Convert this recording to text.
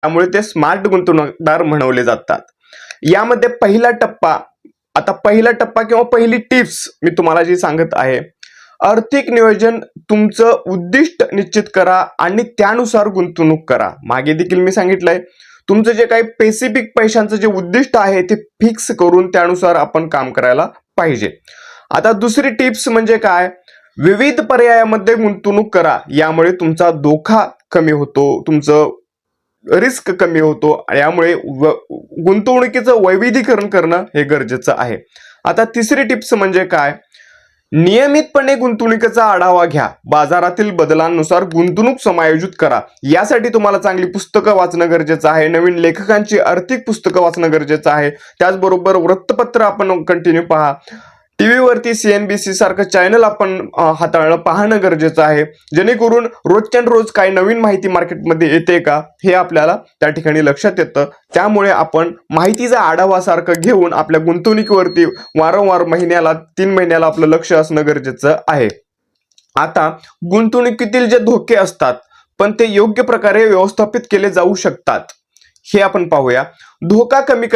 त्यामुळे ते स्मार्ट गुंतवणूकदार म्हणवले जातात. यामध्ये पहिला टप्पा किंवा पहिली टिप्स मी तुम्हाला जी सांगत आहे, आर्थिक नियोजन. तुमचं उद्दिष्ट निश्चित करा आणि त्यानुसार गुंतवणूक करा. मागे देखील मी सांगितलंय, तुमचं जे काही स्पेसिफिक पैशांचं जे उद्दिष्ट आहे ते फिक्स करून त्यानुसार आपण काम करायला पाहिजे. आता दुसरी टिप्स म्हणजे काय, विविध पर्यायामध्ये गुंतवणूक करा. यामुळे तुमचा धोका कमी होतो, तुमचं रिस्क कमी होतो. यामुळे गुंतवणुकीचं वैविध्यीकरण करणं हे गरजेचं आहे. आता तिसरी टिप्स म्हणजे काय, नियमितपणे गुंतवणुकीचा आढावा घ्या. बाजारातील बदलांनुसार गुंतवणूक समायोजित करा. यासाठी तुम्हाला चांगली पुस्तकं वाचणं गरजेचं आहे, नवीन लेखकांची आर्थिक पुस्तकं वाचणं गरजेचं आहे. त्याचबरोबर वृत्तपत्र आपण कंटिन्यू पहा. टीव्हीवरती CNBC सारखं चॅनल आपण हाताळणं पाहणं गरजेचं आहे, जेणेकरून रोजच्या रोज काही नवीन माहिती मार्केटमध्ये येते का हे आपल्याला त्या ठिकाणी लक्षात येतं. त्यामुळे आपण माहितीचा आढावा सारखं घेऊन आपल्या गुंतवणुकीवरती वारंवार महिन्याला 3 महिन्याला आपलं लक्ष असणं गरजेचं आहे. आता गुंतवणुकीतील जे धोके असतात पण ते योग्य प्रकारे व्यवस्थापित केले जाऊ शकतात हे आपण पाहूया. धोका कमी